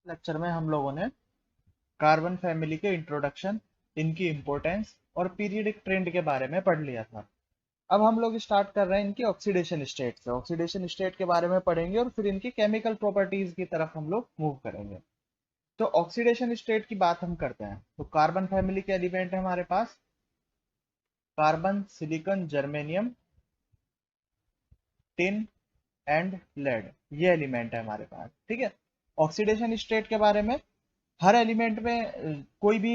Lecture में हम लोगों ने कार्बन फैमिली के इंट्रोडक्शन, इनकी इंपॉर्टेंस और पीरियडिक ट्रेंड के बारे में पढ़ लिया था। अब हम लोग स्टार्ट कर रहे हैं इनकी ऑक्सीडेशन स्टेट से। ऑक्सीडेशन स्टेट के बारे में पढ़ेंगे और फिर इनकी केमिकल प्रॉपर्टीज की तरफ हम लोग मूव करेंगे। तो ऑक्सीडेशन स्टेट की बात हम करते हैं तो कार्बन फैमिली के एलिमेंट है हमारे पास carbon, silicon, germanium, tin and lead. ये एलिमेंट है हमारे पास। ठीक है। ऑक्सीडेशन स्टेट के बारे में हर एलिमेंट में कोई भी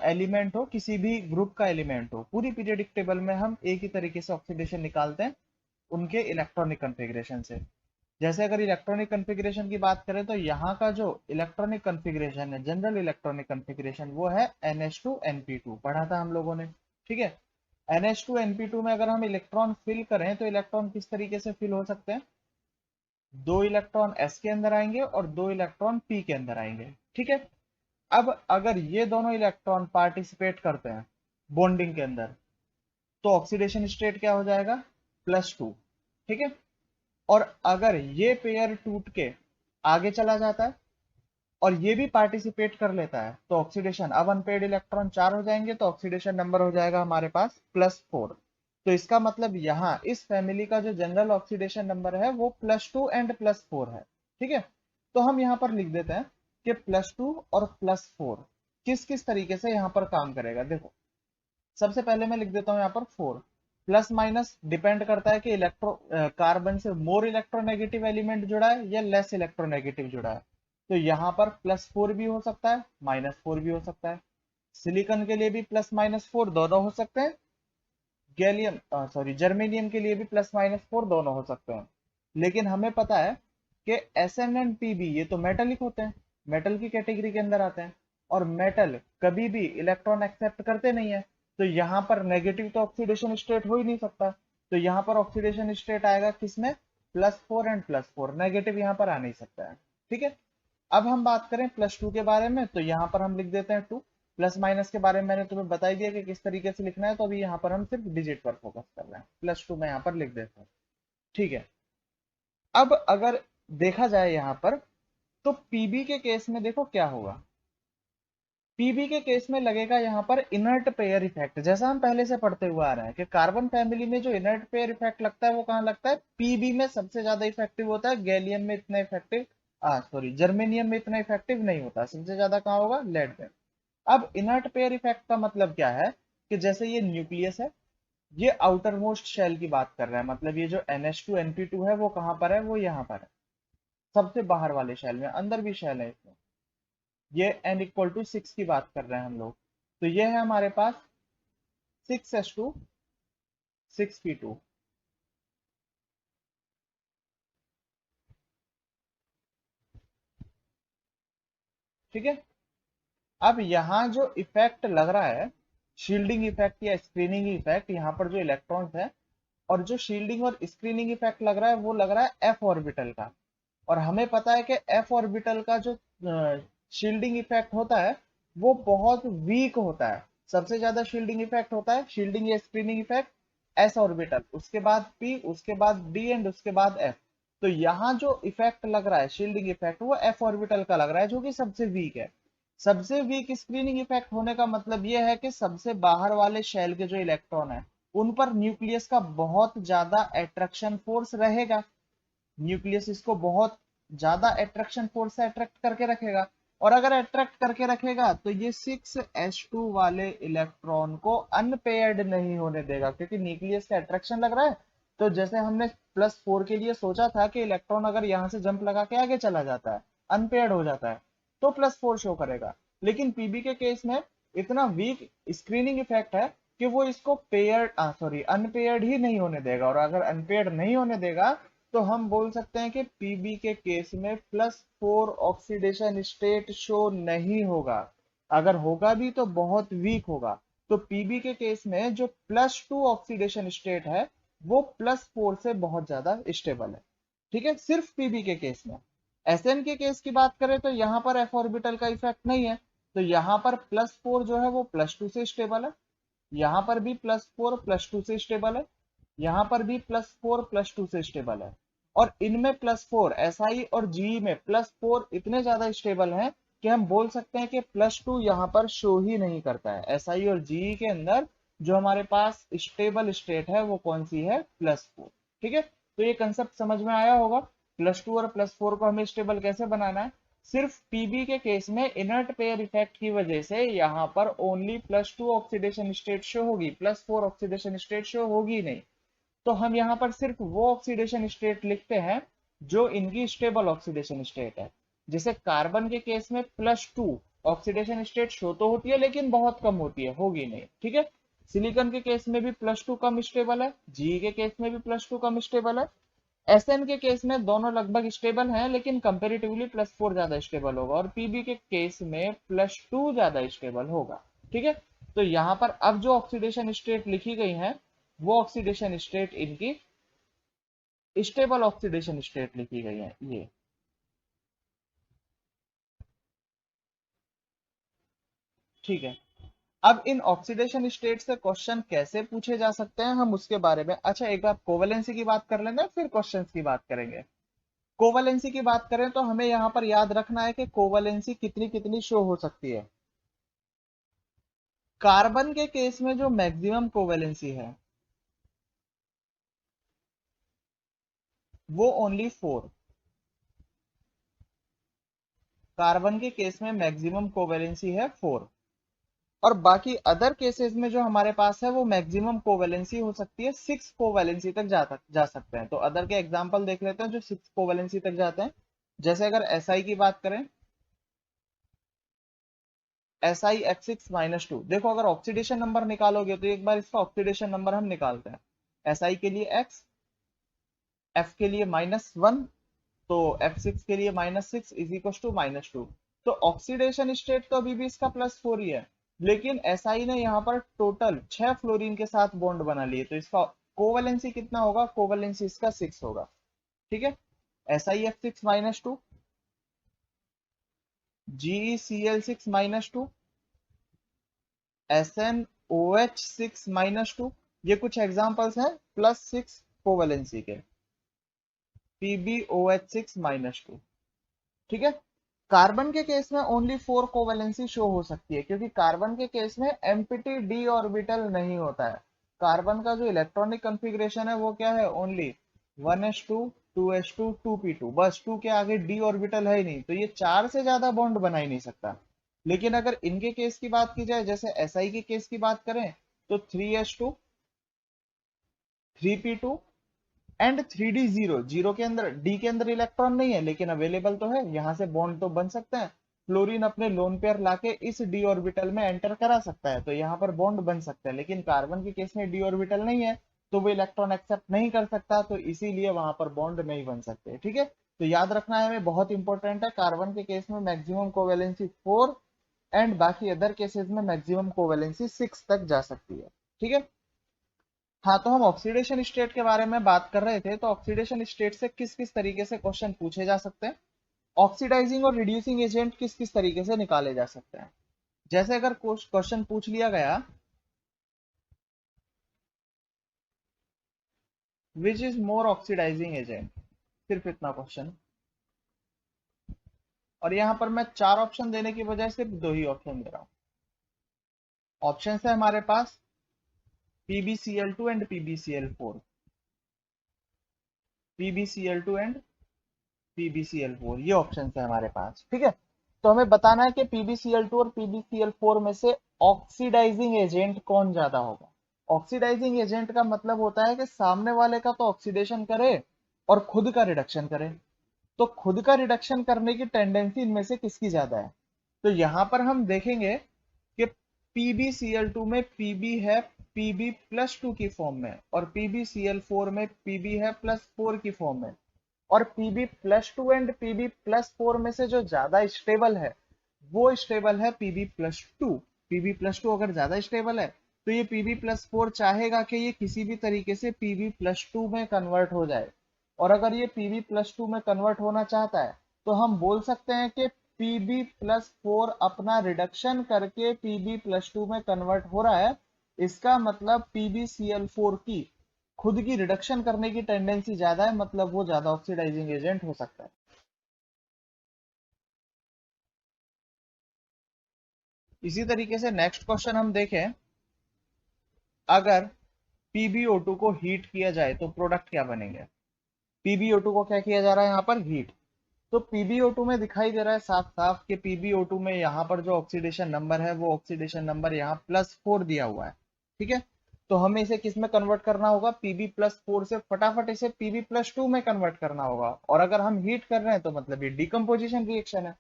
एलिमेंट हो, किसी भी ग्रुप का एलिमेंट हो, पूरी पीरियोडिक टेबल में हम एक ही तरीके से ऑक्सीडेशन निकालते हैं उनके इलेक्ट्रॉनिक कन्फिग्रेशन से। जैसे अगर इलेक्ट्रॉनिक कन्फिग्रेशन की बात करें तो यहाँ का जो इलेक्ट्रॉनिक कन्फिग्रेशन है, जनरल इलेक्ट्रॉनिक कन्फिग्रेशन, वो है NH2 NP2। पढ़ा था हम लोगों ने। ठीक है। NH2 NP2 में अगर हम इलेक्ट्रॉन फिल करें तो इलेक्ट्रॉन किस तरीके से फिल हो सकते हैं? 2 इलेक्ट्रॉन S के अंदर आएंगे और 2 इलेक्ट्रॉन P के अंदर आएंगे। ठीक है। अब अगर ये दोनों इलेक्ट्रॉन पार्टिसिपेट करते हैं बॉन्डिंग के अंदर तो ऑक्सीडेशन स्टेट क्या हो जाएगा? +2। ठीक है। और अगर ये पेयर टूट के आगे चला जाता है और ये भी पार्टिसिपेट कर लेता है तो ऑक्सीडेशन, अब अनपेड इलेक्ट्रॉन 4 हो जाएंगे तो ऑक्सीडेशन नंबर हो जाएगा हमारे पास +4। तो इसका मतलब यहाँ इस फैमिली का जो जनरल ऑक्सीडेशन नंबर है वो +2 एंड +4 है। ठीक है। तो हम यहाँ पर लिख देते हैं कि +2 और +4 किस किस तरीके से यहाँ पर काम करेगा। देखो, सबसे पहले मैं लिख देता हूँ यहाँ पर 4। प्लस माइनस डिपेंड करता है कि कार्बन से मोर इलेक्ट्रोनेगेटिव एलिमेंट जुड़ा है या लेस इलेक्ट्रोनेगेटिव जुड़ा है। तो यहाँ पर +4 भी हो सकता है, -4 भी हो सकता है। सिलिकॉन के लिए भी +-4 दोनों हो सकते हैं। गैलियम सॉरी जर्मेनियम के लिए भी +-4 दोनों हो सकते हैं। लेकिन हमें पता है कि Sn एंड Pb ये तो मेटलिक होते हैं, मेटल की कैटेगरी के अंदर आते हैं। और मेटल कभी भी इलेक्ट्रॉन एक्सेप्ट करते नहीं है, तो यहाँ पर नेगेटिव तो ऑक्सीडेशन स्टेट हो ही नहीं सकता। तो यहाँ पर ऑक्सीडेशन स्टेट आएगा किसमें? +4 एंड +4। नेगेटिव यहाँ पर आ नहीं सकता है। ठीक है। अब हम बात करें +2 के बारे में तो यहाँ पर हम लिख देते हैं 2। प्लस माइनस के बारे में मैंने तुम्हें बता ही दिया कि किस तरीके से लिखना है, तो अभी यहाँ पर हम सिर्फ डिजिट पर फोकस कर रहे हैं। +2 मैं यहाँ पर लिख देता हूँ। ठीक है। अब अगर देखा जाए यहाँ पर तो पीबी के केस में देखो क्या होगा। पीबी के केस में लगेगा यहाँ पर इनर्ट पेयर इफेक्ट। जैसा हम पहले से पढ़ते हुए आ रहे हैं कि कार्बन फैमिली में जो इनर्ट पेयर इफेक्ट लगता है वो कहाँ लगता है? पीबी में सबसे ज्यादा इफेक्टिव होता है। गैलियम में इतना इफेक्टिव सॉरी जर्मेनियम में इतना इफेक्टिव नहीं होता। सबसे ज्यादा कहाँ होगा? लेड में। अब इनर्ट पेयर इफेक्ट का मतलब क्या है कि जैसे ये न्यूक्लियस है, ये आउटर मोस्ट शेल की बात कर रहा है, मतलब ये जो NH2 NP2 है वो कहाँ पर है? वो यहाँ पर है, सबसे बाहर वाले शेल में। अंदर भी शेल है इसमें। ये n = 6 की बात कर रहे हैं हम लोग। तो ये है हमारे पास 6s2 6p2। ठीक है। अब यहाँ जो इफेक्ट लग रहा है, शील्डिंग इफेक्ट या स्क्रीनिंग इफेक्ट, यहाँ पर जो इलेक्ट्रॉन्स है और जो शील्डिंग और स्क्रीनिंग इफेक्ट लग रहा है वो लग रहा है f ऑर्बिटल का। और हमें पता है कि f ऑर्बिटल का जो शील्डिंग इफेक्ट होता है वो बहुत वीक होता है। सबसे ज्यादा शील्डिंग इफेक्ट होता है, शील्डिंग या स्क्रीनिंग इफेक्ट, s ऑर्बिटल, उसके बाद p, उसके बाद d एंड उसके बाद f। तो यहाँ जो इफेक्ट लग रहा है शील्डिंग इफेक्ट वो f ऑर्बिटल का लग रहा है जो कि सबसे वीक है। सबसे वीक स्क्रीनिंग इफेक्ट होने का मतलब यह है कि सबसे बाहर वाले शेल के जो इलेक्ट्रॉन है उन पर न्यूक्लियस का बहुत ज्यादा अट्रैक्शन फोर्स रहेगा। न्यूक्लियस इसको बहुत ज्यादा अट्रैक्शन फोर्स से अट्रैक्ट करके रखेगा। और अगर अट्रैक्ट करके रखेगा तो ये 6s2 वाले इलेक्ट्रॉन को अनपेयर्ड नहीं होने देगा, क्योंकि न्यूक्लियस का अट्रैक्शन लग रहा है। तो जैसे हमने +4 के लिए सोचा था कि इलेक्ट्रॉन अगर यहाँ से जंप लगा के आगे चला जाता है, अनपेयर्ड हो जाता है, तो +4 शो करेगा। लेकिन पीबी के केस में इतना वीक स्क्रीनिंग इफेक्ट है कि वो इसको अनपेयर्ड ही नहीं होने देगा। और अगर अनपेयर्ड नहीं होने देगा तो हम बोल सकते हैं कि पीबी के केस में +4 ऑक्सीडेशन स्टेट शो नहीं होगा। अगर होगा भी तो बहुत वीक होगा। तो पीबी के केस में जो +2 ऑक्सीडेशन स्टेट है वो +4 से बहुत ज्यादा स्टेबल है। ठीक है, सिर्फ पीबी के केस में। एसएन के केस की बात करें तो यहाँ पर एफ ऑर्बिटल का इफेक्ट नहीं है, तो यहाँ पर +4 जो है वो +2 से स्टेबल है। यहाँ पर भी +4 +2 से स्टेबल है। यहाँ पर भी +4 +2 से स्टेबल है। और इनमें +4 SI और GE में +4 इतने ज्यादा स्टेबल हैं कि हम बोल सकते हैं कि +2 यहाँ पर शो ही नहीं करता है। SI और GE के अंदर जो हमारे पास स्टेबल स्टेट है वो कौन सी है? +4। ठीक है, तो ये कंसेप्ट समझ में आया होगा। +2 और +4 को हमें स्टेबल कैसे बनाना है। सिर्फ पीबी के केस में इनर्ट पेयर इफेक्ट की वजह से यहाँ पर ओनली +2 ऑक्सीडेशन स्टेट शो होगी, +4 ऑक्सीडेशन स्टेट शो होगी नहीं। तो हम यहाँ पर सिर्फ वो ऑक्सीडेशन स्टेट लिखते हैं जो इनकी स्टेबल ऑक्सीडेशन स्टेट है। जैसे कार्बन के केस में +2 ऑक्सीडेशन स्टेट शो तो होती है लेकिन बहुत कम होती है, होगी नहीं। ठीक है, सिलिकॉन के केस में भी +2 कम स्टेबल है, जी के केस में भी +2 कम स्टेबल है। एसएन के केस में दोनों लगभग स्टेबल हैं लेकिन कंपेरेटिवली +4 ज्यादा स्टेबल होगा, और पीबी के केस में +2 ज्यादा स्टेबल होगा। ठीक है, तो यहाँ पर अब जो ऑक्सीडेशन स्टेट लिखी गई है वो ऑक्सीडेशन स्टेट इनकी स्टेबल ऑक्सीडेशन स्टेट लिखी गई है ये। ठीक है, अब इन ऑक्सीडेशन स्टेट से क्वेश्चन कैसे पूछे जा सकते हैं हम उसके बारे में। अच्छा, एक बार कोवेलेंसी की बात कर लेंगे फिर क्वेश्चंस की बात करेंगे। कोवेलेंसी की बात करें तो हमें यहां पर याद रखना है कि कोवेलेंसी कितनी कितनी शो हो सकती है। कार्बन के केस में जो मैक्सिमम कोवेलेंसी है वो ओनली 4। कार्बन के केस में मैक्सिमम कोवेलेंसी है 4, और बाकी अदर केसेस में जो हमारे पास है वो मैक्सिमम कोवेलेंसी हो सकती है 6 कोवेलेंसी तक जा सकते हैं। तो अदर के एग्जांपल देख लेते हैं जो 6 कोवेलेंसी तक जाते हैं। जैसे अगर SI की बात करें, SiF6-2, देखो अगर ऑक्सीडेशन नंबर निकालोगे तो एक बार इसका ऑक्सीडेशन नंबर हम निकालते हैं। SI के लिए x, F के लिए -1, तो F6 के लिए -6 इज इक्वल टू -2। तो ऑक्सीडेशन स्टेट तो अभी भी इसका +4 ही है, लेकिन SI ने यहाँ पर टोटल 6 फ्लोरीन के साथ बॉन्ड बना लिए, तो इसका कोवेलेंसी कितना होगा? कोवेलेंसी इसका 6 होगा। ठीक है, SiF6-2, GeCl6-2, SnOH6-2, ये कुछ एग्जांपल्स हैं +6 कोवेलेंसी के। PbOH6-2। ठीक है, कार्बन के केस में ओनली 4 कोवेलेंसी शो हो सकती है क्योंकि कार्बन के केस में एम्प्टी डी ऑर्बिटल नहीं होता है। कार्बन का जो इलेक्ट्रॉनिक कॉन्फ़िगरेशन है वो क्या है? ओनली 1s2 2s2 2p2, बस 2 के आगे डी ऑर्बिटल है ही नहीं, तो ये 4 से ज्यादा बॉन्ड बना ही नहीं सकता। लेकिन अगर इनके केस की बात की जाए, जैसे SI के केस की बात करें तो 3s2 3p2 and 3d0, zero के अंदर डी के अंदर इलेक्ट्रॉन नहीं है लेकिन अवेलेबल तो है, यहां से बॉन्ड तो बन सकते हैं। फ्लोरीन अपने लोन पेयर लाके इस डी ऑर्बिटल में एंटर करा सकता है, तो यहाँ पर बॉन्ड बन सकता है। लेकिन कार्बन के केस में डी ऑर्बिटल नहीं है तो वो इलेक्ट्रॉन एक्सेप्ट नहीं कर सकता, तो इसीलिए वहां पर बॉन्ड नहीं बन सकते। ठीक है, तो याद रखना है हमें, बहुत इंपॉर्टेंट है। कार्बन के केस में मैक्सिमम कोवेलेंसी 4 एंड बाकी अदर केसेस में मैक्सिमम कोवेलेंसी 6 तक जा सकती है। ठीक है, हाँ, तो हम ऑक्सीडेशन स्टेट के बारे में बात कर रहे थे। तो ऑक्सीडेशन स्टेट से किस किस तरीके से क्वेश्चन पूछे जा सकते हैं, ऑक्सीडाइजिंग और रिड्यूसिंग एजेंट किस किस तरीके से निकाले जा सकते हैं। जैसे अगर क्वेश्चन पूछ लिया गया which is more oxidising agent, सिर्फ इतना क्वेश्चन, और यहां पर मैं 4 ऑप्शन देने की बजाय सिर्फ 2 ही ऑप्शन दे रहा हूं। ऑप्शन है हमारे पास PbCl2 and PbCl4, PbCl2 and PbCl4, ये ऑप्शन है हमारे पास। ठीक है, तो हमें बताना है कि PbCl2 और PbCl4 में से ऑक्सीडाइजिंग एजेंट कौन ज्यादा होगा। ऑक्सीडाइजिंग एजेंट का मतलब होता है कि सामने वाले का तो ऑक्सीडेशन करे और खुद का रिडक्शन करे, तो खुद का रिडक्शन करने की टेंडेंसी इनमें से किसकी ज्यादा है। तो यहां पर हम देखेंगे कि PbCl2 में Pb है Pb+2 की फॉर्म में, और PbCl4 में Pb है +4 की फॉर्म में। और Pb+2 एंड Pb+4 में से जो ज्यादा स्टेबल है वो स्टेबल है Pb+2। Pb+2 अगर ज्यादा स्टेबल है तो ये Pb+4 चाहेगा कि ये किसी भी तरीके से Pb+2 में कन्वर्ट हो जाए, और अगर ये Pb+2 में कन्वर्ट होना चाहता है तो हम बोल सकते हैं कि Pb+4 अपना रिडक्शन करके Pb+2 में कन्वर्ट हो रहा है। इसका मतलब PbCl4 की खुद की रिडक्शन करने की टेंडेंसी ज्यादा है, मतलब वो ज्यादा ऑक्सीडाइजिंग एजेंट हो सकता है। इसी तरीके से नेक्स्ट क्वेश्चन हम देखें, अगर PbO2 को हीट किया जाए तो प्रोडक्ट क्या बनेंगे। PbO2 को क्या किया जा रहा है यहाँ पर, हीट। तो PbO2 में दिखाई दे रहा है साफ साफ कि PbO2 में यहाँ पर जो ऑक्सीडेशन नंबर है वो ऑक्सीडेशन नंबर यहाँ +4 दिया हुआ है, ठीक है। तो हमें इसे किस में कन्वर्ट करना होगा, Pb+4 से फटाफट इसे Pb+2 में कन्वर्ट करना होगा। और अगर हम हीट कर रहे हैं तो मतलब ये डिकम्पोजिशन रिएक्शन है,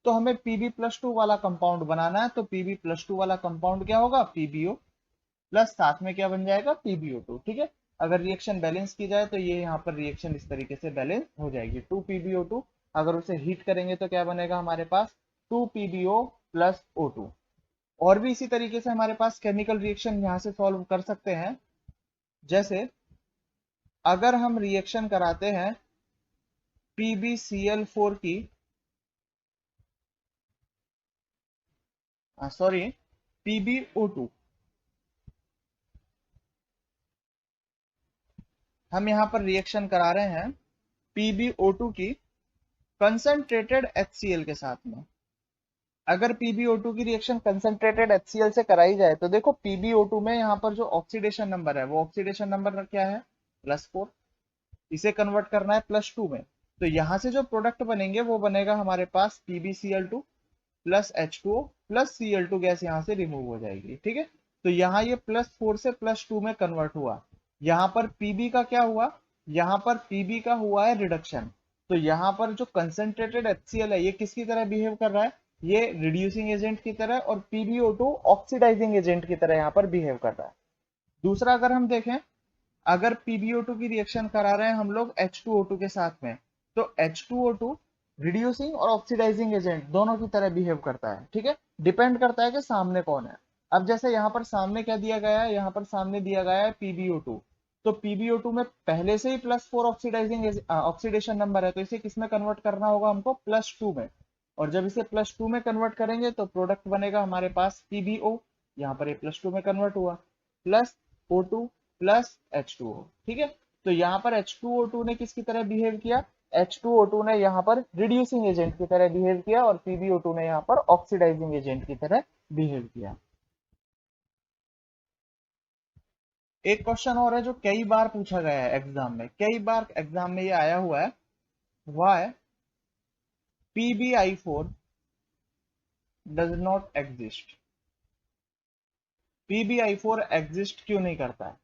तो हमें Pb+2 वाला कंपाउंड बनाना है। तो Pb+2 वाला कंपाउंड क्या होगा, PbO प्लस साथ में क्या बन जाएगा, PbO2, ठीक है। अगर रिएक्शन बैलेंस की जाए तो ये यहाँ पर रिएक्शन इस तरीके से बैलेंस हो जाएगी। 2PbO2 अगर उसे हीट करेंगे तो क्या बनेगा हमारे पास, 2PbO प्लस O2। और भी इसी तरीके से हमारे पास केमिकल रिएक्शन यहाँ से सॉल्व कर सकते हैं। जैसे अगर हम रिएक्शन कराते हैं PbCl4 की, सॉरी, PbO2, हम यहाँ पर रिएक्शन करा रहे हैं PbO2 की कंसंट्रेटेड HCl के साथ में। अगर PbO2 की रिएक्शन कंसंट्रेटेड HCl से कराई जाए तो देखो PbO2 में यहाँ पर जो ऑक्सीडेशन नंबर है वो ऑक्सीडेशन नंबर क्या है, +4। इसे कन्वर्ट करना है +2 में। तो यहाँ से जो प्रोडक्ट बनेंगे वो बनेगा हमारे पास PbCl2 plus H2O plus Cl2 gas यहाँ से रिमूव हो जाएगी, ठीक है। तो यहाँ ये +4 से +2 में कन्वर्ट हुआ। यहाँ पर Pb का क्या हुआ, यहाँ पर Pb का हुआ है रिडक्शन। तो यहाँ पर जो कंसंट्रेटेड HCl है ये किसकी तरह बिहेव कर रहा है, ये रिड्यूसिंग एजेंट की तरह, और PbO2 ऑक्सीडाइजिंग एजेंट की तरह यहाँ पर बिहेव कर रहा है। दूसरा अगर हम देखें, अगर PbO2 की रिएक्शन करा रहे हैं हम लोग H2O2 के साथ में, तो H2O2 रिड्यूसिंग और ऑक्सीडाइजिंग एजेंट दोनों की तरह बिहेव करता है, ठीक है। डिपेंड करता है कि सामने कौन है। अब जैसे यहाँ पर सामने क्या दिया गया है, यहाँ पर सामने दिया गया है PbO2। तो PbO2 में पहले से ही +4 ऑक्सीडाइजिंग ऑक्सीडेशन नंबर है, तो इसे किस में कन्वर्ट करना होगा हमको, +2 में। और जब इसे +2 में कन्वर्ट करेंगे तो प्रोडक्ट बनेगा हमारे पास PbO, यहाँ पर ये +2 में कन्वर्ट हुआ, प्लस O2 प्लस H2O, ठीक है। तो यहाँ पर H2O2 ने किसकी तरह बिहेव किया, H2O2 ने यहाँ पर रिड्यूसिंग एजेंट की तरह बिहेव किया, और PbO2 ने यहाँ पर ऑक्सीडाइजिंग एजेंट की तरह बिहेव किया। एक क्वेश्चन और है जो कई बार पूछा गया है एग्जाम में, कई बार एग्जाम में ये आया हुआ है, why PbI4 does not exist. PbI4 exist क्यों नहीं करता है।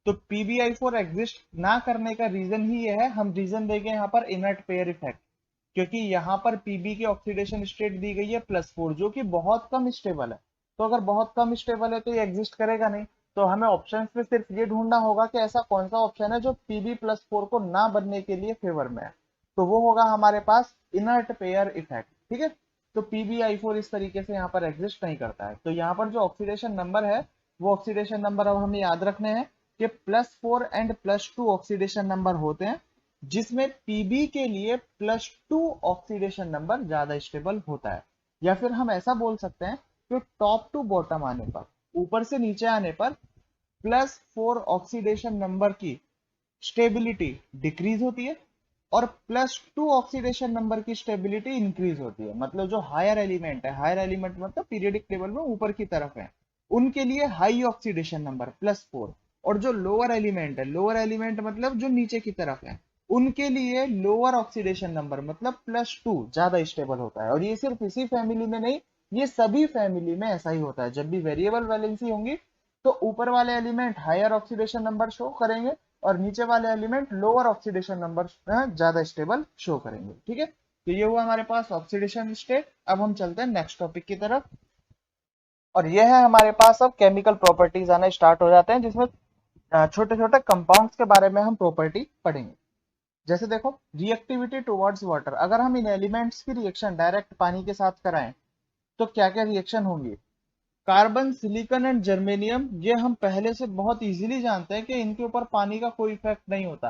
तो PbI4 एग्जिस्ट ना करने का रीजन ही ये है, हम रीजन देंगे यहाँ पर इनर्ट पेयर इफेक्ट। क्योंकि यहाँ पर Pb की ऑक्सीडेशन स्टेट दी गई है +4, जो कि बहुत कम स्टेबल है। तो अगर बहुत कम स्टेबल है तो ये एग्जिस्ट करेगा नहीं। तो हमें ऑप्शन में सिर्फ ये ढूंढना होगा कि ऐसा कौन सा ऑप्शन है जो Pb+4 को ना बनने के लिए फेवर में है। तो वो होगा हमारे पास इनर्ट पेयर इफेक्ट, ठीक है। तो PbI4 इस तरीके से यहाँ पर एग्जिस्ट नहीं करता है। तो यहाँ पर जो ऑक्सीडेशन नंबर है वो ऑक्सीडेशन नंबर अब हमें याद रखने हैं कि +4 एंड +2 ऑक्सीडेशन नंबर होते हैं, जिसमें Pb के लिए +2 ऑक्सीडेशन नंबर ज्यादा स्टेबल होता है। या फिर हम ऐसा बोल सकते हैं कि टॉप टू बॉटम आने पर, ऊपर से नीचे आने पर +4 ऑक्सीडेशन नंबर की स्टेबिलिटी डिक्रीज होती है, और +2 ऑक्सीडेशन नंबर की स्टेबिलिटी इंक्रीज होती है। मतलब जो हायर एलिमेंट है, हायर एलिमेंट मतलब पीरियोडिक टेबल में ऊपर की तरफ है, उनके लिए हाई ऑक्सीडेशन नंबर +4, और जो लोअर एलिमेंट है, लोअर एलिमेंट मतलब जो नीचे की तरफ है, उनके लिए लोअर ऑक्सीडेशन नंबर मतलब +2 ज्यादा स्टेबल होता है। और ये सिर्फ इसी फैमिली में नहीं, ये सभी फैमिली में ऐसा ही होता है। जब भी वेरिएबल वैलेंसी होंगी तो ऊपर वाले element higher oxidation number show करेंगे, और नीचे वाले एलिमेंट लोअर ऑक्सीडेशन नंबर ज्यादा स्टेबल शो करेंगे, ठीक है। तो ये हुआ हमारे पास ऑक्सीडेशन स्टेट। अब हम चलते हैं नेक्स्ट टॉपिक की तरफ, और ये है हमारे पास अब केमिकल प्रॉपर्टीज आना स्टार्ट हो जाते हैं, जिसमें छोटे छोटे कंपाउंड्स के बारे में हम प्रॉपर्टी पढ़ेंगे। जैसे देखो, रिएक्टिविटी टुवर्ड्स वाटर, अगर हम इन एलिमेंट्स की रिएक्शन डायरेक्ट पानी के साथ कराएं तो क्या क्या रिएक्शन होंगी। कार्बन, सिलिकॉन एंड जर्मेनियम, ये हम पहले से बहुत इजीली जानते हैं कि इनके ऊपर पानी का कोई इफेक्ट नहीं होता।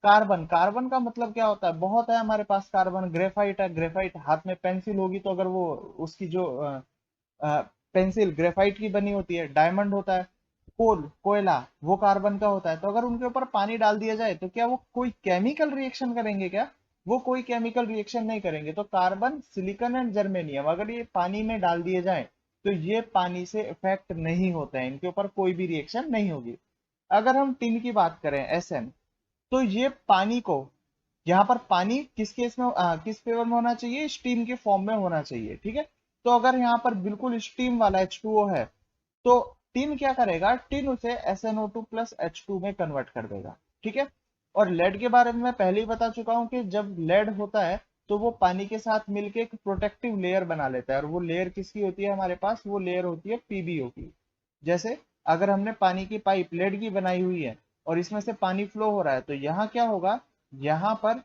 कार्बन, कार्बन का मतलब क्या होता है, बहुत है हमारे पास कार्बन। ग्रेफाइट है, ग्रेफाइट हाथ में पेंसिल होगी तो अगर वो उसकी जो पेंसिल ग्रेफाइट की बनी होती है। डायमंड होता है, कोल कोयला वो कार्बन का होता है, तो अगर उनके ऊपर पानी डाल दिया जाए तो क्या वो कोई केमिकल रिएक्शन करेंगे क्या? वो कोई केमिकल रिएक्शन नहीं करेंगे। तो कार्बन, सिलिकॉन एंड जर्मेनियम अगर ये पानी में डाल दिए जाए तो ये पानी से इफेक्ट नहीं होते हैं, इनके ऊपर कोई भी रिएक्शन नहीं होगी। अगर हम टिन की बात करें, एसएन, तो ये पानी को, यहाँ पर पानी किस केस में किस फेवर में होना चाहिए? स्टीम के फॉर्म में होना चाहिए, ठीक है। तो अगर यहाँ पर बिल्कुल स्टीम वाला H2O है तो टिन क्या करेगा? टिन उसे SnO2 प्लस H2 में कन्वर्ट कर देगा, ठीक है। और लेड के बारे में मैं पहले ही बता चुका हूं कि जब लेड होता है तो वो पानी के साथ मिलके एक प्रोटेक्टिव लेयर बना लेता है, और वो लेयर किसकी होती है हमारे पास? वो लेयर होती है पीबीओ की। जैसे अगर हमने पानी की पाइप लेड की बनाई हुई है और इसमें से पानी फ्लो हो रहा है, तो यहाँ क्या होगा? यहाँ पर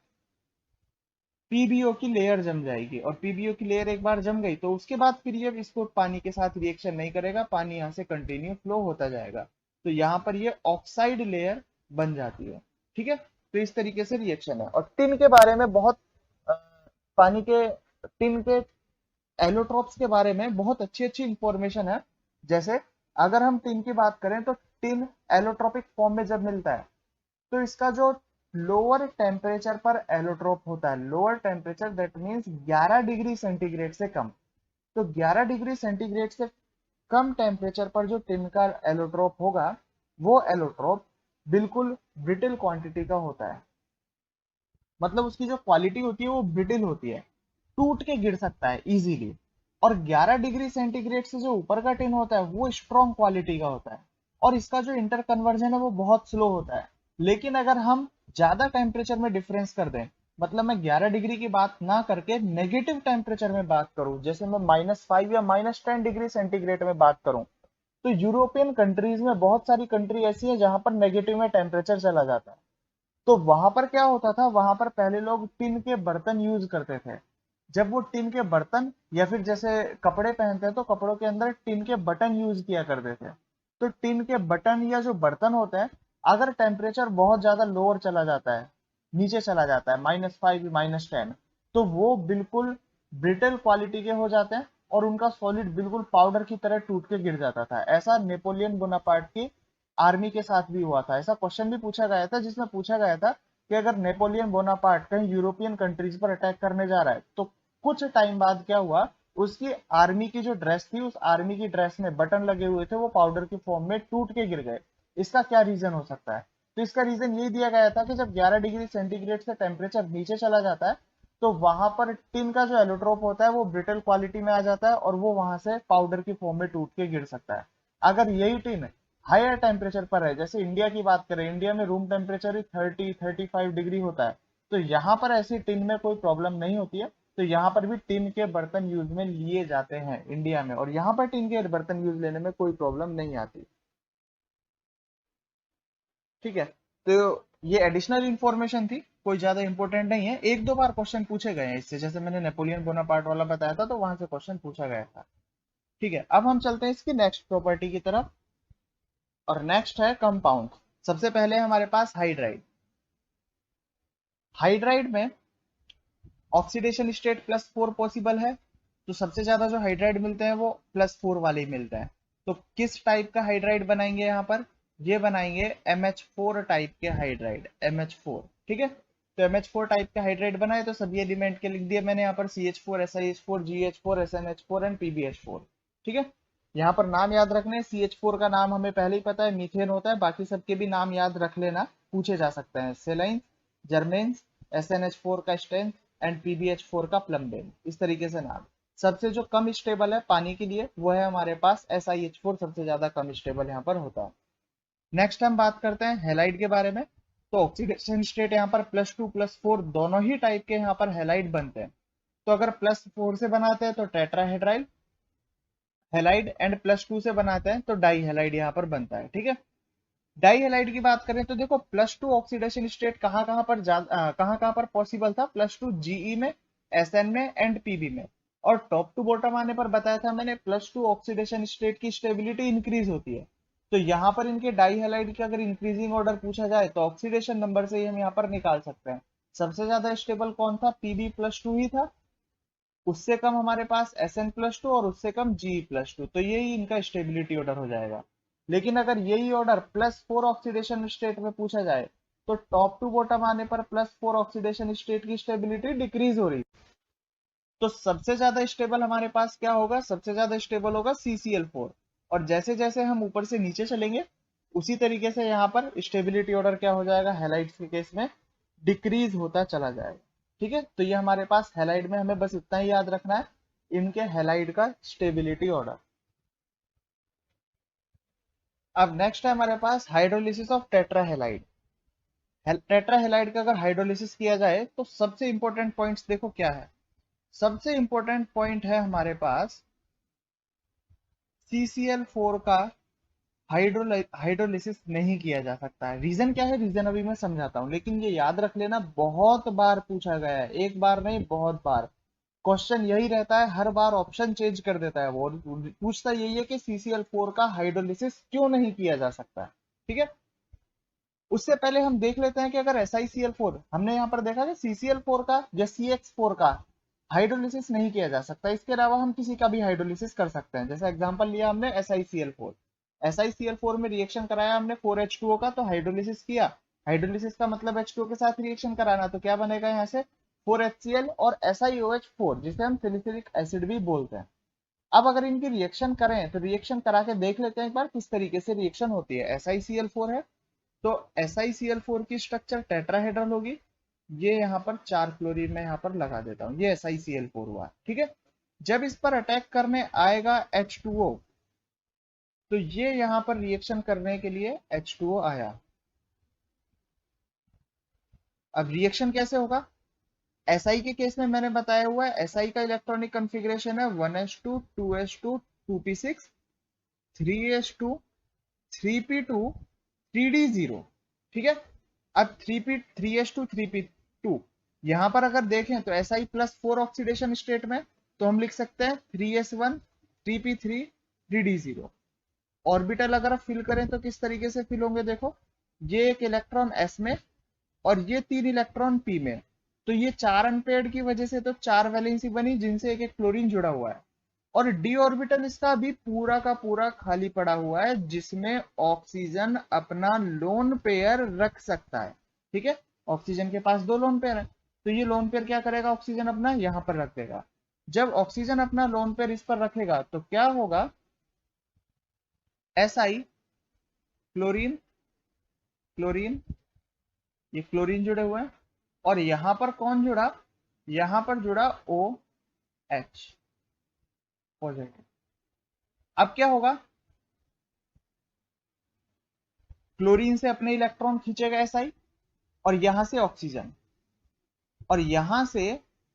पीबीओ की लेयर जम जाएगी, और पीबीओ की लेयर एक बार जम गई तो उसके बाद फिर ये इसको पानी के साथ रिएक्शन नहीं करेगा, पानी यहाँ से कंटिन्यू फ्लो होता जाएगा। तो यहाँ पर ये ऑक्साइड लेयर बन जाती है, ठीक है। तो इस तरीके से रिएक्शन है। और टिन के बारे में बहुत अ, पानी के टिन के एलोट्रोप्स के बारे में बहुत अच्छी अच्छी इंफॉर्मेशन है। जैसे अगर हम टिन की बात करें तो टिन एलोट्रोपिक फॉर्म में जब मिलता है तो इसका जो लोअर टेम्परेचर पर एलोट्रोप होता है, lower temperature that means 11 degree centigrade से कम, तो 11 डिग्री सेंटीग्रेड से कम टेम्परेचर पर जो टिन का एलोट्रोप होगा वो एलोट्रोप बिल्कुल ब्रिटल क्वांटिटी का होता है। मतलब उसकी जो क्वालिटी होती है वो ब्रिटल होती है, टूट के गिर सकता है इजीली। और 11 डिग्री सेंटीग्रेड से जो ऊपर का टिन होता है वो स्ट्रॉन्ग क्वालिटी का होता है, और इसका जो इंटर कन्वर्जन है वो बहुत स्लो होता है। लेकिन अगर हम ज्यादा टेम्परेचर में डिफरेंस कर दें, मतलब मैं 11 डिग्री की बात ना करके नेगेटिव टेम्परेचर में बात करूं, जैसे मैं -5 या -10 डिग्री सेंटीग्रेड में बात करूं, तो यूरोपियन कंट्रीज में बहुत सारी कंट्री ऐसी है जहां पर नेगेटिव में टेम्परेचर चला जाता है। तो वहां पर क्या होता था? वहां पर पहले लोग टिन के बर्तन यूज करते थे। जब वो टिन के बर्तन, या फिर जैसे कपड़े पहनते हैं तो कपड़ों के अंदर टिन के बटन यूज किया करते थे। तो टिन के बटन या जो बर्तन होते हैं, अगर टेम्परेचर बहुत ज्यादा लोअर चला जाता है, नीचे चला जाता है -5 -10, तो वो बिल्कुल ब्रिटल क्वालिटी के हो जाते हैं और उनका सॉलिड बिल्कुल पाउडर की तरह टूट के गिर जाता था। ऐसा नेपोलियन बोनापार्ट की आर्मी के साथ भी हुआ था। ऐसा क्वेश्चन भी पूछा गया था जिसमें पूछा गया था कि अगर नेपोलियन बोनापार्ट कहीं यूरोपियन कंट्रीज पर अटैक करने जा रहा है तो कुछ टाइम बाद क्या हुआ? उसकी आर्मी की जो ड्रेस थी, उस आर्मी की ड्रेस में बटन लगे हुए थे, वो पाउडर की फॉर्म में टूट के गिर गए। इसका क्या रीजन हो सकता है? तो इसका रीजन ये दिया गया था कि जब 11 डिग्री सेंटीग्रेड से टेम्परेचर नीचे चला जाता है तो वहां पर टिन का जो एलोट्रोप होता है वो ब्रिटल क्वालिटी में आ जाता है और वो वहां से पाउडर की फॉर्म में टूट के गिर सकता है। अगर यही टिन हायर टेम्परेचर पर है, जैसे इंडिया की बात करें, इंडिया में रूम टेम्परेचर ही 30-35 डिग्री होता है, तो यहाँ पर ऐसी टिन में कोई प्रॉब्लम नहीं होती है। तो यहाँ पर भी टिन के बर्तन यूज में लिए जाते हैं इंडिया में, और यहाँ पर टिन के बर्तन यूज लेने में कोई प्रॉब्लम नहीं आती, ठीक है। तो ये एडिशनल इंफॉर्मेशन थी, कोई ज्यादा इंपॉर्टेंट नहीं है। एक दो बार क्वेश्चन पूछे गए हैं इससे, जैसे मैंने नेपोलियन बोनापार्ट वाला बताया था तो वहां से क्वेश्चन पूछा गया था, ठीक है। अब हम चलते हैं इसकी नेक्स्ट प्रॉपर्टी की तरफ, और नेक्स्ट है कंपाउंड। सबसे पहले हमारे पास हाइड्राइड। हाइड्राइड में ऑक्सीडेशन स्टेट +4 पॉसिबल है, तो सबसे ज्यादा जो हाइड्राइड मिलते हैं वो +4 वाले ही मिलते हैं। तो किस टाइप का हाइड्राइड बनाएंगे यहाँ पर? ये बनाएंगे MH4 टाइप के हाइड्राइड, MH4, ठीक है। तो MH4 टाइप के हाइड्राइड बनाए तो सभी एलिमेंट के लिख दिए मैंने यहाँ पर, CH4 SiH4 GH4 SnH4 and PbH4, ठीक है। यहाँ पर नाम याद रखने, CH4 का नाम हमें पहले ही पता है, मीथेन होता है। बाकी सबके भी नाम याद रख लेना, पूछे जा सकते हैं। सेलाइन, जर्मेन्स, SnH4 का स्ट्रेंथ एंड PbH4 का प्लम्बेन, इस तरीके से नाम। सबसे जो कम स्टेबल है पानी के लिए वो है हमारे पास SiH4, सबसे ज्यादा कम स्टेबल यहाँ पर होता है। नेक्स्ट हम बात करते हैं हेलाइड के बारे में। तो ऑक्सीडेशन स्टेट यहाँ पर +2 +4 दोनों ही टाइप के यहाँ पर हेलाइड बनते हैं। तो अगर +4 से बनाते हैं तो टेट्राहेड्राइल हेलाइड, एंड +2 से बनाते हैं तो डाई हेलाइड यहाँ पर बनता है, ठीक है। डाई हेलाइड की बात करें तो देखो +2 ऑक्सीडेशन स्टेट कहाँ कहाँ पर पॉसिबल था? +2 जीई में, SN में एंड PB में। और टॉप टू बॉटम आने पर बताया था मैंने, +2 ऑक्सीडेशन स्टेट की स्टेबिलिटी इंक्रीज होती है। तो यहाँ पर इनके डाई हेलाइड का अगर इंक्रीजिंग ऑर्डर पूछा जाए तो ऑक्सीडेशन नंबर से ही हम यहाँ पर निकाल सकते हैं। सबसे ज्यादा स्टेबल कौन था? PB+2 ही था। उससे कम हमारे पास SN+2 और उससे कम GE+2, तो यही इनका स्टेबिलिटी ऑर्डर हो जाएगा। लेकिन अगर यही ऑर्डर +4 ऑक्सीडेशन स्टेट में पूछा जाए तो टॉप टू बॉटम आने पर +4 ऑक्सीडेशन स्टेट की स्टेबिलिटी डिक्रीज हो रही। तो सबसे ज्यादा स्टेबल हमारे पास क्या होगा, सबसे ज्यादा स्टेबल होगा CCl4। और जैसे जैसे हम ऊपर से नीचे चलेंगे उसी तरीके से यहाँ पर स्टेबिलिटी ऑर्डर क्या हो जाएगा, हैलाइड्स के केस में डिक्रीज होता चला जाएगा। ठीक है, तो ये हमारे पास हैलाइड में हमें बस इतना ही याद रखना है, इनके हैलाइड का स्टेबिलिटी ऑर्डर। अब नेक्स्ट है हमारे पास हाइड्रोलिसिस ऑफ टेट्राहेलाइड। टेट्राहेलाइड का अगर हाइड्रोलिसिस किया जाए तो सबसे इंपॉर्टेंट पॉइंट्स देखो क्या है। सबसे इंपॉर्टेंट पॉइंट है हमारे पास CCl4 का हाइड्रोलिसिस नहीं किया जा सकता है। रीजन क्या है, रीजन अभी मैं समझाता हूं, लेकिन ये याद रख लेना, बहुत बार पूछा गया है, एक बार नहीं बहुत बार। क्वेश्चन यही रहता है, हर बार ऑप्शन चेंज कर देता है वो, पूछता यही है कि CCl4 का हाइड्रोलिसिस क्यों नहीं किया जा सकता। ठीक है, उससे पहले हम देख लेते हैं कि अगर SiCl4 हमने यहाँ पर देखा कि CCl4 का या CH4 का हाइड्रोलिसिस नहीं किया जा सकता, इसके अलावा हम किसी का भी हाइड्रोलिसिस कर सकते हैं। जैसे एग्जांपल लिया हमने SiCl4, SiCl4 में रिएक्शन कराया हमने 4H2O का, तो हाइड्रोलिसिस किया। हाइड्रोलिसिस का मतलब H2O के साथ रिएक्शन कराना, तो क्या बनेगा यहाँ से 4HCl और SiOH4, जिसे हम सैलिसिलिक एसिड भी बोलते हैं। अब अगर इनकी रिएक्शन करें तो रिएक्शन करा के देख लेते हैं एक बार किस तरीके से रिएक्शन होती है। SiCl4 है तो SiCl4 की स्ट्रक्चर टेट्राहेड्रल होगी। ये यहाँ पर 4 क्लोरीन में यहाँ पर लगा देता हूँ, ये SiCl4 हुआ। ठीक है, जब इस पर अटैक करने आएगा H2O, तो ये यहाँ पर रिएक्शन करने के लिए H2O आया। अब रिएक्शन कैसे होगा, SI के केस में मैंने बताया हुआ है, SI का इलेक्ट्रॉनिक कॉन्फ़िगरेशन है 1s2 2s2 2p6 3s2 3p2 3d0। ठीक है, अब 3s2 3p2 यहां पर अगर देखें तो Si+4 ऑक्सीडेशन स्टेट में, तो हम लिख सकते हैं 3s1 3p3 3d0। ऑर्बिटल अगर आप फिल करें तो किस तरीके से फिल होंगे, देखो ये एक इलेक्ट्रॉन s में और ये 3 इलेक्ट्रॉन p में, तो ये 4 अनपेयर्ड की वजह से तो 4 वैलेंसी बनी जिनसे एक एक क्लोरीन जुड़ा हुआ है। और डी ऑर्बिटल इसका भी पूरा का पूरा खाली पड़ा हुआ है, जिसमें ऑक्सीजन अपना लोन पेयर रख सकता है। ठीक है, ऑक्सीजन के पास 2 लोन पेयर है, तो ये लोन पेयर क्या करेगा, ऑक्सीजन अपना यहां पर रख देगा। जब ऑक्सीजन अपना लोन पेयर इस पर रखेगा तो क्या होगा, Si क्लोरीन क्लोरीन, ये क्लोरीन जुड़े हुए हैं, और यहां पर कौन जुड़ा, यहां पर जुड़ा OH पॉजिटिव। अब क्या होगा, क्लोरीन से अपने इलेक्ट्रॉन खींचेगा Si, और यहां से ऑक्सीजन, और यहां से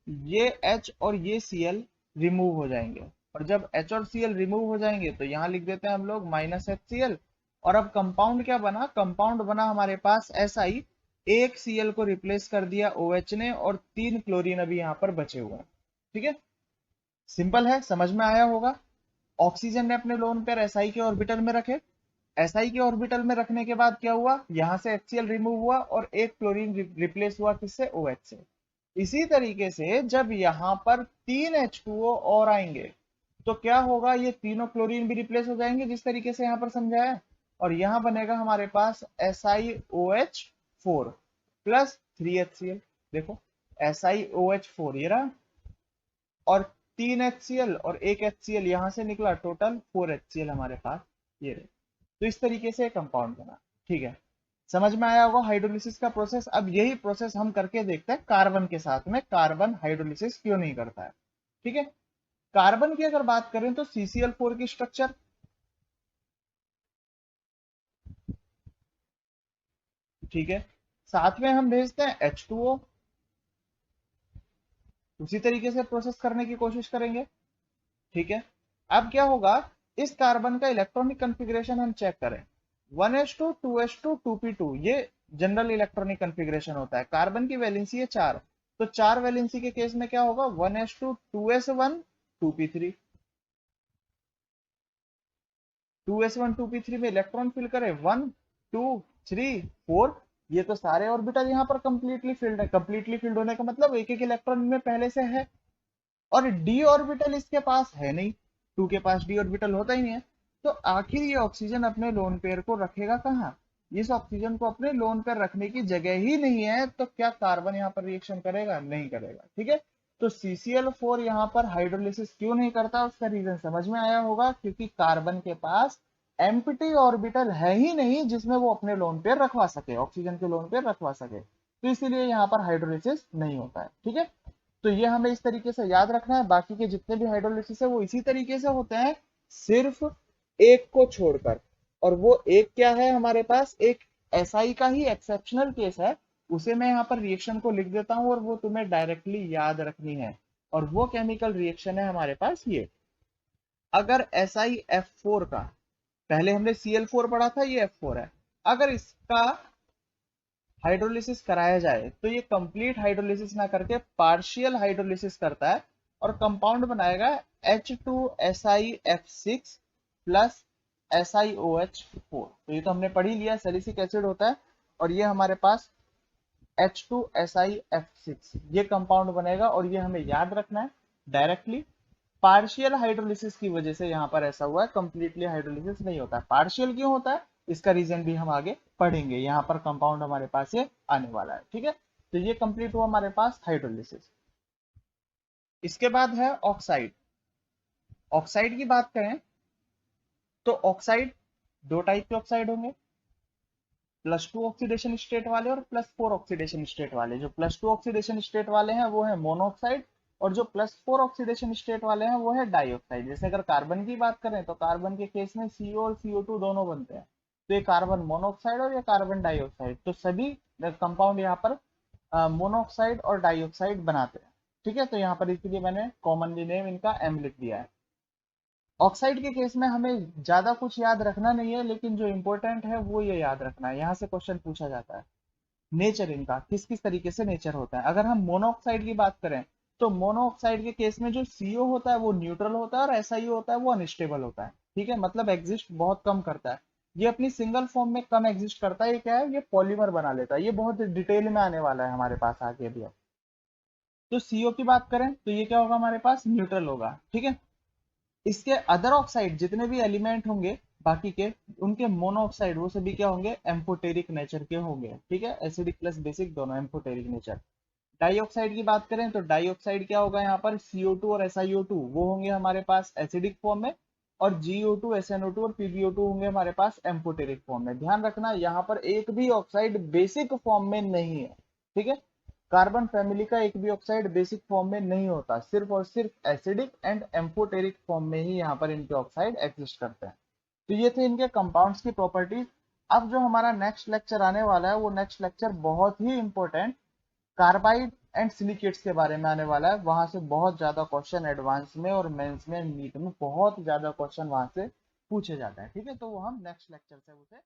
ये H और ये Cl रिमूव हो जाएंगे। और जब H और Cl रिमूव हो जाएंगे तो यहां लिख देते हैं हम लोग -HCl। और अब कंपाउंड क्या बना, कंपाउंड बना हमारे पास Si, एक Cl को रिप्लेस कर दिया OH ने, और 3 क्लोरीन अभी यहां पर बचे हुए हैं। ठीक है, सिंपल है, समझ में आया होगा। ऑक्सीजन ने अपने लोन पेयर Si के ऑर्बिटल में रखे, SI के ऑर्बिटल में रखने के बाद क्या हुआ, यहां से HCl रिमूव हुआ और एक क्लोरीन रिप्लेस हुआ किससे, OH से। इसी तरीके से जब यहां पर 3 H2O और आएंगे तो क्या होगा, ये तीनों क्लोरीन भी रिप्लेस हो जाएंगे जिस तरीके से यहां पर समझाया है, और यहां बनेगा हमारे पास SiOH4 प्लस 3HCl। देखो SiOH4 ये रहा, और 3 HCl और एक HCl यहां से निकला, टोटल 4 HCl हमारे पास ये रहे। तो इस तरीके से कंपाउंड बना। ठीक है, समझ में आया होगा हाइड्रोलिसिस का प्रोसेस। अब यही प्रोसेस हम करके देखते हैं कार्बन के साथ में, कार्बन हाइड्रोलिसिस क्यों नहीं करता है। ठीक है, कार्बन की अगर बात करें तो CCl4 की स्ट्रक्चर, ठीक है, साथ में हम भेजते हैं H2O, उसी तरीके से प्रोसेस करने की कोशिश करेंगे। ठीक है, अब क्या होगा, इस कार्बन का इलेक्ट्रॉनिक कॉन्फ़िगरेशन हम चेक करें, 1s2 2s2 2p2, ये जनरल इलेक्ट्रॉनिक कॉन्फ़िगरेशन होता है। कार्बन की वैलेंसी है 4, तो 4 वैलेंसी के केस में क्या होगा, 1s2 2s1 2p3, 2s1 2p3 में इलेक्ट्रॉन फिल करें 1 2 3 4, ये तो सारे ऑर्बिटल यहाँ पर कंप्लीटली फिल्ड है। कंप्लीटली फिल्ड होने का मतलब एक एक इलेक्ट्रॉन में पहले से है, और डी ऑर्बिटल इसके पास है नहीं, 2 के पास डी ऑर्बिटल होता ही नहीं है। तो आखिर ये ऑक्सीजन अपने लोन पेयर को रखेगा कहाँ? इस ऑक्सीजन को अपने लोन पेयर रखने की जगह ही नहीं है, तो क्या कार्बन यहाँ पर रिएक्शन करेगा? नहीं करेगा। ठीक है, तो CCl4 यहाँ पर हाइड्रोलिसिस क्यों नहीं करता, उसका रीजन समझ में आया होगा, क्योंकि कार्बन के पास एम्प्टी ऑर्बिटल है ही नहीं जिसमें वो अपने लोन पेयर रखवा सके, ऑक्सीजन के लोन पेयर रखवा सके, तो इसीलिए यहाँ पर हाइड्रोलिसिस नहीं होता है। ठीक है, तो ये हमें इस तरीके से याद रखना है। बाकी के जितने भी हाइड्रोलिसिस है वो इसी तरीके से होते हैं, सिर्फ एक को छोड़कर। और वो एक क्या है हमारे पास, एक SI का ही एक्सेप्शनल केस है, उसे मैं यहाँ पर रिएक्शन को लिख देता हूँ और वो तुम्हें डायरेक्टली याद रखनी है। और वो केमिकल रिएक्शन है हमारे पास ये, अगर SiF4 का, पहले हमने Cl4 पढ़ा था, ये F4 है, अगर इसका हाइड्रोलिसिस कराया जाए तो ये कंप्लीट हाइड्रोलिसिस ना करके पार्शियल हाइड्रोलिसिस करता है और कंपाउंड बनाएगा H2SiF6 प्लस SiOH4। तो ये तो हमने पढ़ ही लिया, सैलिसिक एसिड होता है, और ये हमारे पास H2SiF6 ये कंपाउंड बनेगा, और ये हमें याद रखना है डायरेक्टली। पार्शियल हाइड्रोलिसिस की वजह से यहाँ पर ऐसा हुआ है, कंप्लीटली हाइड्रोलिसिस नहीं होता है। पार्शियल क्यों होता है इसका रीजन भी हम आगे पढ़ेंगे, यहाँ पर कंपाउंड हमारे पास ये आने वाला है। ठीक है, तो ये कंप्लीट हुआ हमारे पास हाइड्रोलिसिस। इसके बाद है ऑक्साइड। ऑक्साइड की बात करें तो ऑक्साइड दो टाइप के ऑक्साइड होंगे, +2 ऑक्सीडेशन स्टेट वाले और +4 ऑक्सीडेशन स्टेट वाले। जो +2 ऑक्सीडेशन स्टेट वाले हैं वो है मोनोऑक्साइड, और जो +4 ऑक्सीडेशन स्टेट वाले हैं वो है डाइऑक्साइड। जैसे अगर कार्बन की बात करें तो कार्बन के केस में CO और CO2 दोनों बनते हैं, तो ये कार्बन मोनोऑक्साइड और ये कार्बन डाइऑक्साइड, तो सभी कंपाउंड यहाँ पर मोनोऑक्साइड और डाइऑक्साइड बनाते हैं। ठीक है, तो यहाँ पर इसलिए मैंने कॉमनली नेम इनका M लिख दिया है। ऑक्साइड के केस में हमें ज्यादा कुछ याद रखना नहीं है, लेकिन जो इंपॉर्टेंट है वो ये याद रखना है, यहाँ से क्वेश्चन पूछा जाता है नेचर इनका, किस किस तरीके से नेचर होता है। अगर हम मोनोऑक्साइड की बात करें तो मोनोऑक्साइड के केस में जो CO होता है वो न्यूट्रल होता है और SiO होता है वो अनस्टेबल होता है। ठीक है, मतलब एग्जिस्ट बहुत कम करता है, ये अपनी सिंगल फॉर्म में कम एग्जिस्ट करता है। ये क्या है, ये पॉलीमर बना लेता है, ये बहुत डिटेल में आने वाला है हमारे पास आगे भी। तो CO की बात करें तो ये क्या होगा, हमारे पास न्यूट्रल होगा। ठीक है, इसके अदर ऑक्साइड जितने भी एलिमेंट होंगे बाकी के, उनके मोनोऑक्साइड वो सभी क्या होंगे, एम्फोटेरिक नेचर के होंगे। ठीक है, एसिडिक प्लस बेसिक दोनों एम्फोटेरिक नेचर। डाइऑक्साइड की बात करें तो डाइऑक्साइड क्या होगा, यहाँ पर CO2 और SiO2 वो होंगे हमारे पास एसिडिक फॉर्म में, और GO2 SnO2 और PbO2 होंगे हमारे पास एम्फोटेरिक फॉर्म में। ध्यान रखना यहाँ पर एक भी ऑक्साइड बेसिक फॉर्म में नहीं है। ठीक है, कार्बन फैमिली का एक भी ऑक्साइड बेसिक फॉर्म में नहीं होता, सिर्फ और सिर्फ एसिडिक एंड एम्फोटेरिक फॉर्म में ही यहाँ पर इनके ऑक्साइड एग्जिस्ट करते हैं। तो ये थे इनके कंपाउंड्स की प्रॉपर्टीज। अब जो हमारा नेक्स्ट लेक्चर आने वाला है वो नेक्स्ट लेक्चर बहुत ही इंपॉर्टेंट कार्बाइड एंड सिलिकेट्स के बारे में आने वाला है। वहां से बहुत ज्यादा क्वेश्चन एडवांस में और मेंस में नीट में बहुत ज्यादा क्वेश्चन वहां से पूछे जाते हैं। ठीक है, तो वो हम नेक्स्ट लेक्चर से उसे